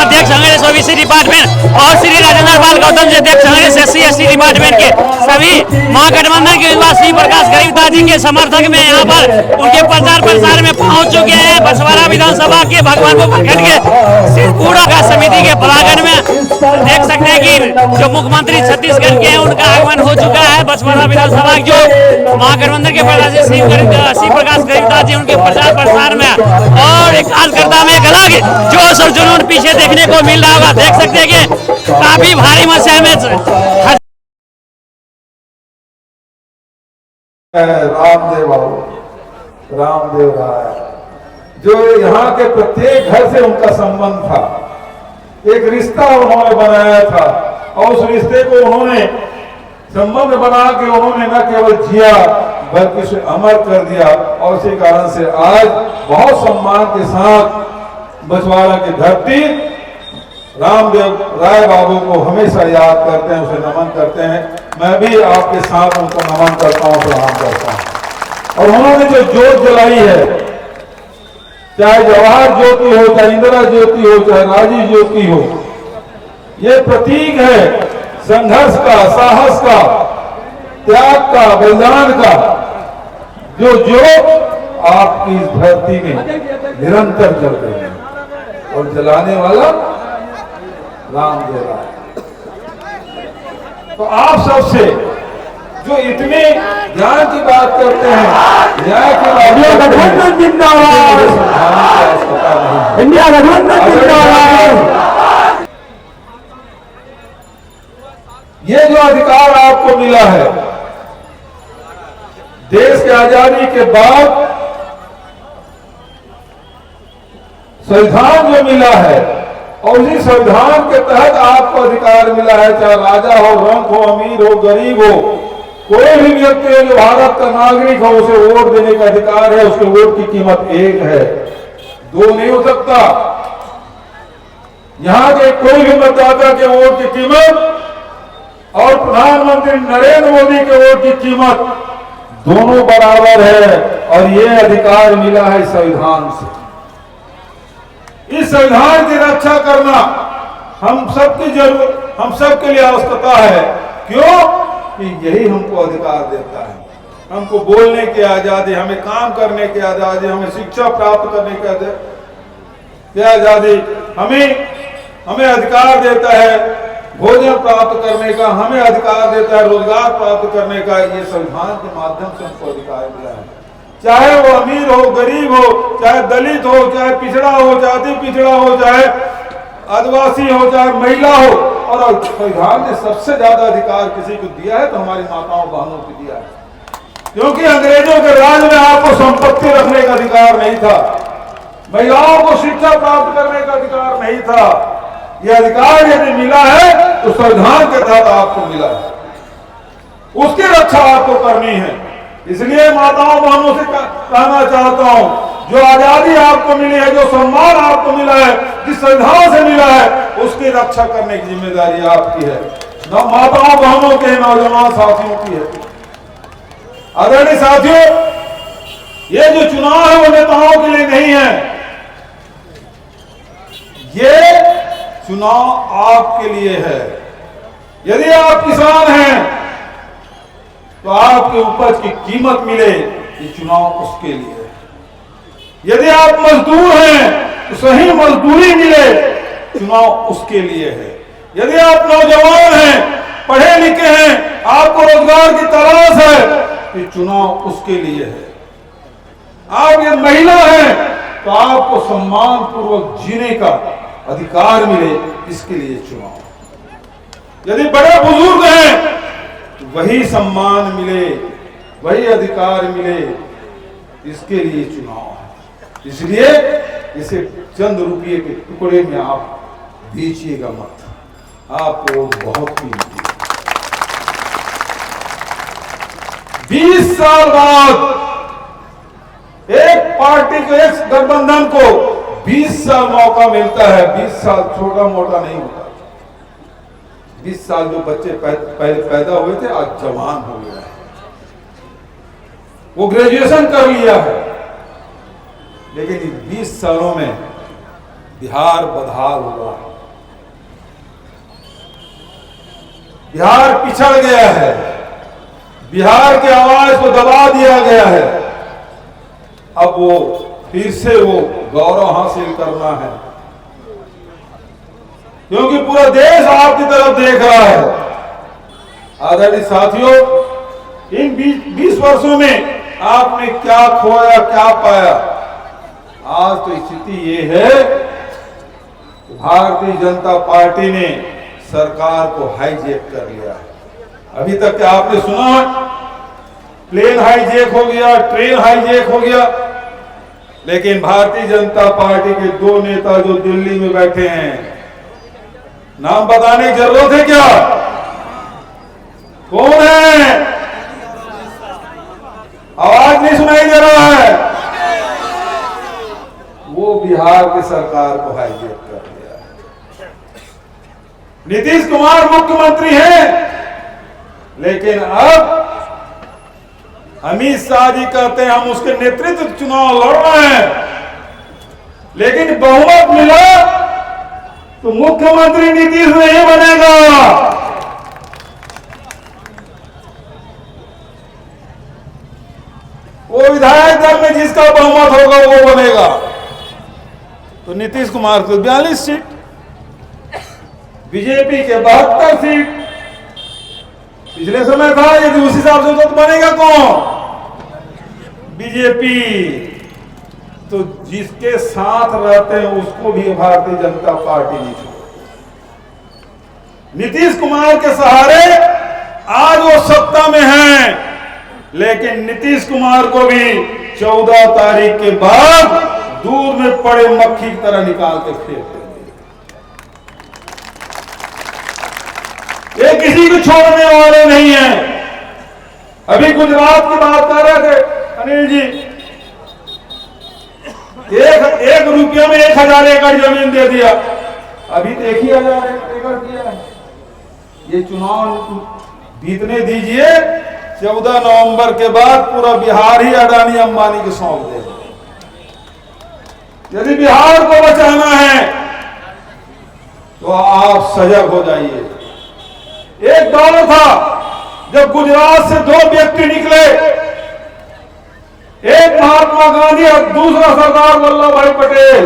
अध्यक्ष Congress OBC department और श्री राजेंद्र पाल गौतम जी अध्यक्ष कांग्रेस SC/ST डिपार्टमेंट के सभी महागठबंधन के उम्मीदवार श्री प्रकाश गरीबदास जी के समर्थक में यहाँ पर उनके प्रचार प्रसार में पहुंच चुके हैं। बछवाड़ा विधानसभा के भगवानपुर प्रखंड के सिरपुरा का समिति के परागण में देख सकते हैं कि जो मुख्यमंत्री छत्तीसगढ़ के हैं उनका आगमन हो चुका है। बछवाड़ा विधानसभा जो महागठबंधन के प्रत्याशी श्री प्रकाश गरीबदास जी उनके प्रचार प्रसार में और एक कार्यकर्ता में एक अलग जोश और जुनून पीछे देखने को मिल रहा होगा। देख सकते हैं कि काफी भारी मात्रा में रामदेव राय जो यहाँ के प्रत्येक घर से उनका संबंध था, एक रिश्ता उन्होंने बनाया था और उस रिश्ते को उन्होंने संबंध बना के उन्होंने न केवल जिया बल्कि उसे अमर कर दिया। और इसी कारण से आज बहुत सम्मान के साथ बछवाड़ा की धरती रामदेव राय बाबू को हमेशा याद करते हैं, उसे नमन करते हैं। मैं भी आपके साथ उनको नमन करता हूँ, प्रणाम करता हूँ। और उन्होंने जो जोत जलाई है, चाहे जवाहर ज्योति हो, चाहे इंदिरा ज्योति हो, चाहे राजीव ज्योति हो, ये प्रतीक है संघर्ष का, साहस का, त्याग का, बलिदान का, जो आपकी इस धरती में निरंतर चल रही है। और जलाने वाला रामदेव राय। तो आप सबसे जो इतने ज्ञान की बात करते हैं, न्याय की बात गठबंधन जिंदाबाद, इंडिया गठबंधन जिंदाबाद। ये जो अधिकार आपको मिला है देश की आजादी के बाद, संविधान जो मिला है और उसी संविधान के तहत आपको अधिकार मिला है, चाहे राजा हो, रंक हो, अमीर हो, गरीब हो, कोई भी व्यक्ति जो भारत का नागरिक हो उसे वोट देने का अधिकार है। उसके वोट की कीमत एक है, दो नहीं हो सकता। यहाँ के कोई भी मतदाता के वोट की कीमत और प्रधानमंत्री नरेंद्र मोदी के वोट की कीमत दोनों बराबर है। और ये अधिकार मिला है संविधान से। इस संविधान की रक्षा करना हम सबकी जरूरत, हम सबके लिए आवश्यकता है। क्यों? कि यही हमको अधिकार देता है, हमको बोलने की आजादी, हमें काम करने की आजादी, हमें शिक्षा प्राप्त करने की आजादी, हमें अधिकार देता है भोजन प्राप्त करने का, हमें अधिकार देता है रोजगार प्राप्त करने का। ये संविधान के माध्यम से हमको अधिकार मिला है। चाहे वो अमीर हो, गरीब हो, चाहे दलित हो, चाहे पिछड़ा हो, जाति पिछड़ा हो, चाहे आदिवासी हो, चाहे महिला हो। और संविधान ने सबसे ज्यादा अधिकार किसी को दिया है तो हमारी माताओं बहनों को दिया है। क्योंकि अंग्रेजों के राज में आपको संपत्ति रखने का अधिकार नहीं था, महिलाओं को शिक्षा प्राप्त करने का अधिकार नहीं था। यह अधिकार यदि मिला है तो संविधान के तहत आपको मिला है, उसकी रक्षा आपको करनी है। इसलिए माताओं बहनों से कहना चाहता हूं, जो आजादी आपको मिली है, जो सम्मान आपको मिला है, जिस संविधान से मिला है, उसकी रक्षा करने की जिम्मेदारी आपकी है, माताओं बहनों के, नौजवान साथियों की है। आदरणीय साथियों, ये जो चुनाव है वो नेताओं के लिए नहीं है, ये चुनाव आपके लिए है। यदि आप किसान हैं तो आपके उपज की कीमत मिले, ये चुनाव उसके लिए है। यदि आप मजदूर हैं तो सही मजदूरी मिले, चुनाव उसके लिए है। यदि आप नौजवान हैं, पढ़े लिखे हैं, आपको रोजगार की तलाश है, ये चुनाव उसके लिए है। आप ये महिला हैं तो आपको सम्मान पूर्वक जीने का अधिकार मिले, इसके लिए चुनाव। यदि बड़े बुजुर्ग हैं तो वही सम्मान मिले, वही अधिकार मिले, इसके लिए चुनाव है। इसलिए इसे चंद रुपये के टुकड़े में आप बेचिएगा मत, आपको बहुत कीमती है। 20 साल बाद एक पार्टी को, एक गठबंधन को 20 साल मौका मिलता है। 20 साल छोटा मोटा नहीं होता। 20 साल जो बच्चे पैदा हुए थे आज जवान हो गया है, वो ग्रेजुएशन कर लिया है। लेकिन इन 20 सालों में बिहार बदहाल हुआ है। बिहार पिछड़ गया है, बिहार की आवाज को दबा दिया गया है। अब वो फिर से वो गौरव हासिल करना है, क्योंकि पूरा देश आपकी तरफ देख रहा है। आदरणीय साथियों, इन 20 वर्षों में आपने क्या खोया, क्या पाया? आज तो स्थिति ये है कि भारतीय जनता पार्टी ने सरकार को हाईजैक कर लिया है। अभी तक क्या आपने सुना? प्लेन हाईजैक हो गया, ट्रेन हाईजैक हो गया, लेकिन भारतीय जनता पार्टी के 2 नेता जो दिल्ली में बैठे हैं, नाम बताने की जरूरत है क्या? कौन है? आवाज नहीं सुनाई दे रहा है। वो बिहार की सरकार को हाईजैक कर दिया है। नीतीश कुमार मुख्यमंत्री हैं, लेकिन अब अमित शाह जी कहते हैं हम उसके नेतृत्व चुनाव लड़ रहे हैं, लेकिन बहुमत मिला तो मुख्यमंत्री नीतीश नहीं बनेगा। वो विधायक दल में जिसका बहुमत होगा वो बनेगा। तो नीतीश कुमार को 42 सीट, बीजेपी के 72 सीट। पिछले समय था यदि उस हिसाब से तो बनेगा कौन? बीजेपी। तो जिसके साथ रहते हैं उसको भी भारतीय जनता पार्टी नहीं छोड़ती। नीतीश कुमार के सहारे आज वो सत्ता में हैं, लेकिन नीतीश कुमार को भी 14 तारीख के बाद दूर में पड़े मक्खी की तरह निकाल के फेंक देंगे। ये किसी को छोड़ने वाले नहीं है। अभी गुजरात की बात कर रहे थे अनिल जी, एक रुपया में 1000 एकड़ जमीन दे दिया। अभी तो 1000 एकड़ दिया है। ये चुनाव बीतने दीजिए, 14 नवंबर के बाद पूरा बिहार ही अडानी अंबानी को सौंप देगा। यदि बिहार को बचाना है तो आप सजग हो जाइए। एक दौर था जब गुजरात से 2 व्यक्ति निकले, एक महात्मा गांधी और दूसरा सरदार वल्लभ भाई पटेल,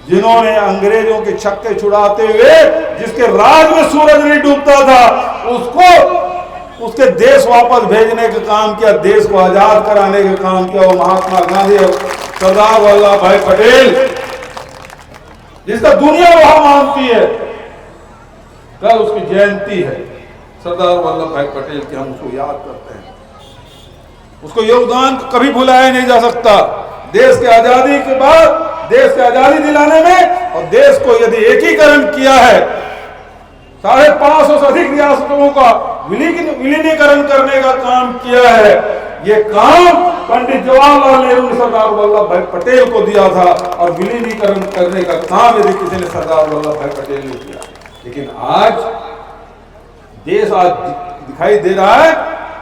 जिन्होंने अंग्रेजों के छक्के छुड़ाते हुए जिसके राज में सूरज नहीं डूबता था, उसको उसके देश वापस भेजने का काम किया, देश को आजाद कराने का काम किया। वो महात्मा गांधी और सरदार वल्लभ भाई पटेल, जिसका दुनिया वहां मानती है। कल उसकी जयंती है, सरदार वल्लभ भाई पटेल की, हम उसको याद करते हैं। उसको योगदान कभी भुलाया नहीं जा सकता। देश की आजादी के बाद, देश की आजादी दिलाने में और देश को यदि एकीकरण किया है, 550 से अधिक रियासतों का विलीनीकरण करने का काम किया है। ये काम पंडित जवाहरलाल नेहरू ने सरदार वल्लभ भाई पटेल को दिया था, और विलीनीकरण करने का काम यदि किसी ने सरदार वल्लभ भाई पटेल ने किया। लेकिन आज देश आज दिखाई दे रहा है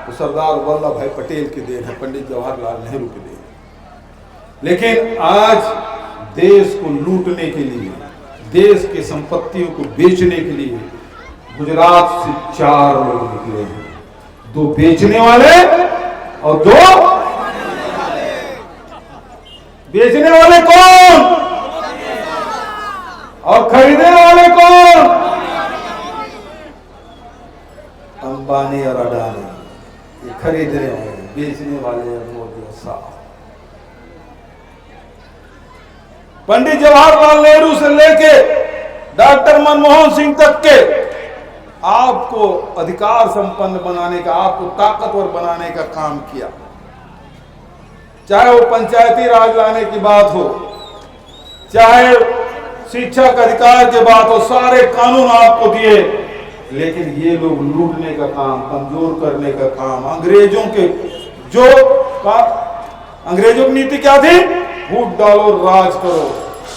तो सरदार वल्लभ भाई पटेल की देन है, पंडित जवाहरलाल नेहरू की देन। लेकिन आज देश को लूटने के लिए, देश की संपत्तियों को बेचने के लिए गुजरात से 4 लोग निकले हैं। 2 बेचने वाले और 2 बेचने वाले कौन और खरीदने वाले कौन? अंबानी और अडानी। ये खरीदने वाले, बेचने वाले मोदी और शाह। पंडित जवाहरलाल नेहरू से लेके डॉक्टर मनमोहन सिंह तक के आपको अधिकार संपन्न बनाने का, आपको ताकतवर बनाने का काम किया। चाहे वो पंचायती राज लाने की बात हो, चाहे शिक्षा का अधिकार की बात हो, सारे कानून आपको दिए। लेकिन ये लोग लूटने का काम, कमजोर करने का काम, अंग्रेजों के जो अंग्रेजों की नीति क्या थी? फूट डालो राज करो।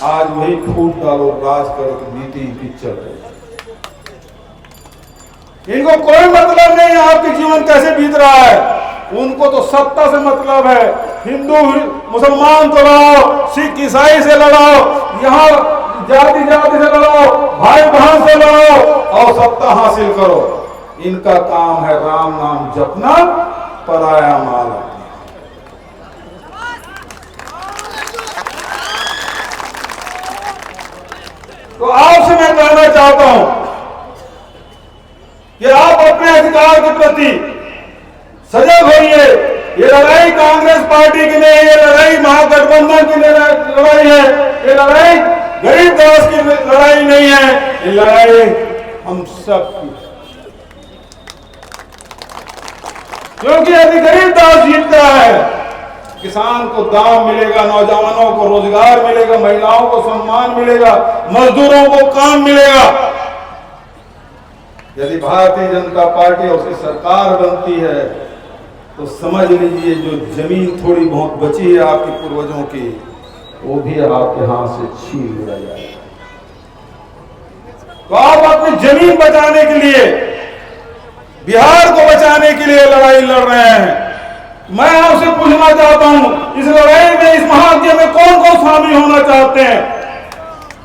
आज वही फूट डालो राज करो की नीति भी चल रही है। इनको कोई मतलब नहीं आपके जीवन कैसे बीत रहा है। उनको तो सत्ता से मतलब है। हिंदू मुसलमान को लड़ाओ, सिख ईसाई से लड़ाओ, यहाँ जाति से लड़ाओ, भाई बहन से लड़ाओ, और सत्ता हासिल करो। इनका काम है राम नाम जपना, पराया माल अपना। तो आपसे मैं कहना चाहता हूं कि आप अपने अधिकार के प्रति सजग होइए। ये लड़ाई कांग्रेस पार्टी की नहीं, ये लड़ाई महागठबंधन की लड़ाई है, ये लड़ाई गरीबदास की लड़ाई नहीं है, ये लड़ाई हम सब की। क्योंकि यदि गरीबदास जीतता है, किसान को दाम मिलेगा, नौजवानों को रोजगार मिलेगा, महिलाओं को सम्मान मिलेगा, मजदूरों को काम मिलेगा। यदि भारतीय जनता पार्टी और उसकी सरकार बनती है तो समझ लीजिए जो जमीन थोड़ी बहुत बची है आपके पूर्वजों की, वो भी आपके हाथ से छीन लिया जाएगा। तो आप अपनी जमीन बचाने के लिए, बिहार को बचाने के लिए लड़ाई लड़ रहे हैं। मैं आपसे पूछना चाहता हूं, इस लड़ाई में, इस महायज्ञ में कौन कौन शामिल होना चाहते हैं?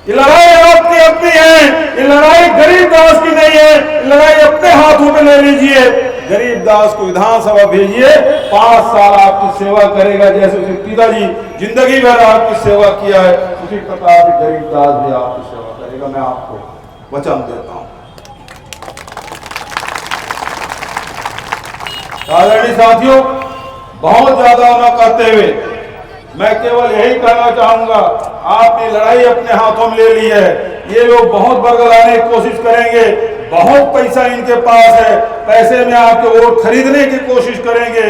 ये लड़ाई आपकी अपनी है, ये लड़ाई गरीबदास की नहीं है। ये लड़ाई अपने हाथों में ले लीजिए। गरीबदास को विधानसभा भेजिए, 5 साल आपकी सेवा करेगा। जैसे उसके पिताजी जिंदगी भर आपकी सेवा किया है, उसी प्रकार से गरीबदास भी आपकी सेवा करेगा। मैं आपको वचन देता हूं। आदरणीय साथियों, बहुत ज्यादा न करते हुए मैं केवल यही कहना चाहूंगा, आपने लड़ाई अपने हाथों में ले ली है। ये लोग बहुत बरगलाने की कोशिश करेंगे, बहुत पैसा इनके पास है, पैसे में आपके वोट खरीदने की कोशिश करेंगे,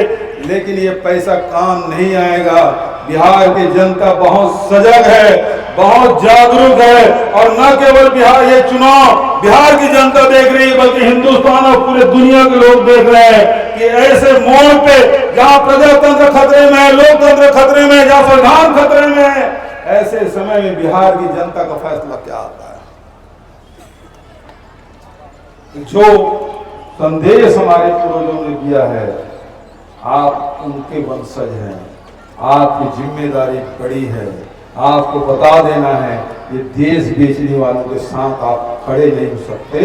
लेकिन ये पैसा काम नहीं आएगा। बिहार की जनता बहुत सजग है, बहुत जागरूक है, और न केवल बिहार, ये चुनाव बिहार की जनता देख रही है, बल्कि हिंदुस्तान और पूरे दुनिया के लोग देख रहे हैं कि ऐसे मोड़ पे जहां प्रजातंत्र खतरे में है, लोकतंत्र खतरे में है, जहां संविधान खतरे में है, ऐसे समय में बिहार की जनता का फैसला क्या आता है। जो संदेश हमारे पूर्वजों ने दिया है, आप उनके वंशज हैं, आपकी जिम्मेदारी बड़ी है। आपको बता देना है, ये देश बेचने वालों के साथ आप खड़े नहीं हो सकते,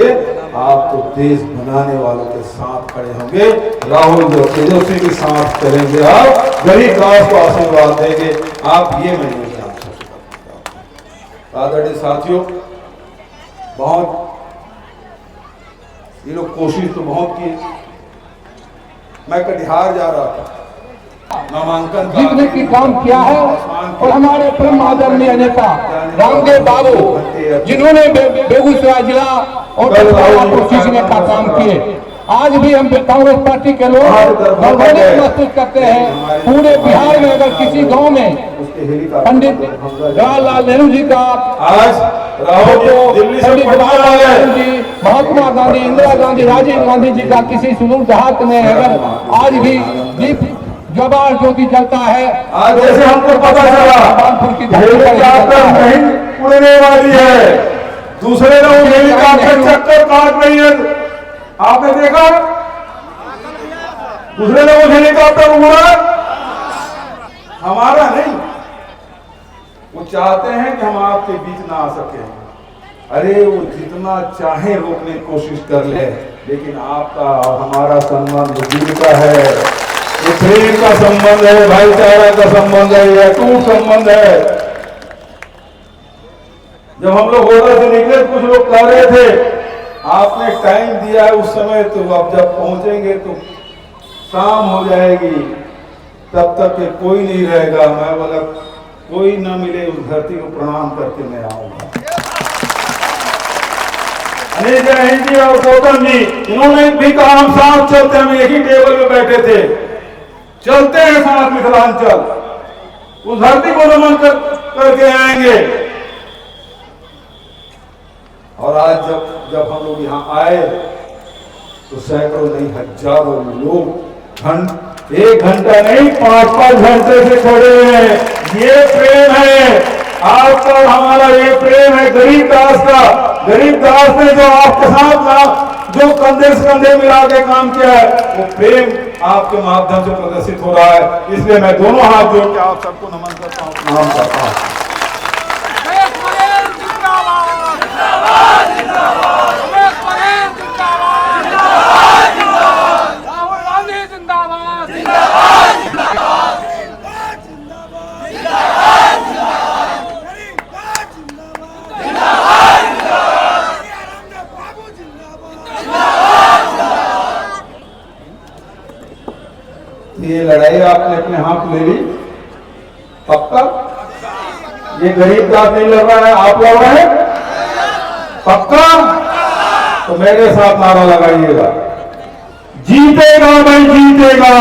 आप तो देश बनाने वालों के साथ खड़े होंगे। राहुल तेजस्वी के साथ चलेंगे, आप गरीबदास को आशीर्वाद देंगे। आप ये मैं नहीं जान सकता। आदरणीय साथियों, बहुत ये लोग कोशिश तो बहुत की। मैं कटिहार जा रहा था, नामांकन जीतने की काम किया है, और हमारे परम आदरणीय नेता रामदेव बाबू, जिन्होंने बेगूसराय जिला और को सींचने का काम किए, आज भी हम कांग्रेस पार्टी के लोग गौरवान्वित महसूस करते हैं। पूरे बिहार में अगर किसी गांव में पंडित जवाहरलाल नेहरू जी का, आज पंडित जवाहरलाल नेहरू जी, महात्मा गांधी, इंदिरा गांधी, राजीव गांधी जी का किसी सुदूर देहात में अगर आज भी दीप जवाहर ज्योति जलता है, आज जैसे हमको पता चला हेलीकॉप्टर नहीं उड़ने वाली है, दूसरे लोग हेलीकॉप्टर चक्कर काट रही है। आपने देखा दूसरे लोग हेलीकॉप्टर उड़ा, हमारा नहीं। वो चाहते हैं कि हम आपके बीच ना आ सके। अरे वो जितना चाहे रोकने की कोशिश कर ले, लेकिन आपका और हमारा संबंध दिल का है, ये प्रेम का संबंध है, भाईचारा का संबंध है, ये अटूट संबंध है। जब हम लोग होटल से निकले, कुछ लोग कह रहे थे आपने टाइम दिया है उस समय, तो अब जब पहुंचेंगे तो शाम हो जाएगी, तब तक के कोई नहीं रहेगा। मैं बोला कोई ना मिले, उस धरती को प्रणाम करके मैं आऊंगा। अनिल जैन और गौतम जी, इन्होंने भी कहा हम साथ चलते, हम एक ही टेबल पे बैठे थे, चलते हैं साथ मिथिलांचल, उस धरती को नमन करके आएंगे। और आज जब हम लोग यहाँ आए तो सैकड़ों नहीं हजारों लोग एक घंटा नहीं 5-5 घंटे से खड़े हैं। ये प्रेम है आपका और हमारा, ये प्रेम है गरीबदास का। गरीबदास ने जो आपके साथ जो कंधे से कंधे मिला के काम किया है, वो प्रेम आपके माध्यम से प्रदर्शित हो रहा है। इसलिए मैं दोनों हाथ जोड़ के आप सबको नमन करता हूँ, प्रणाम करता हूँ। आपने अपने हाथ ले ली, पक्का? ये गरीब का नहीं लड़ रहा है, आप लड़ रहे हैं, पक्का? तो मेरे साथ नारा लगाइएगा, जीतेगा भाई जीतेगा।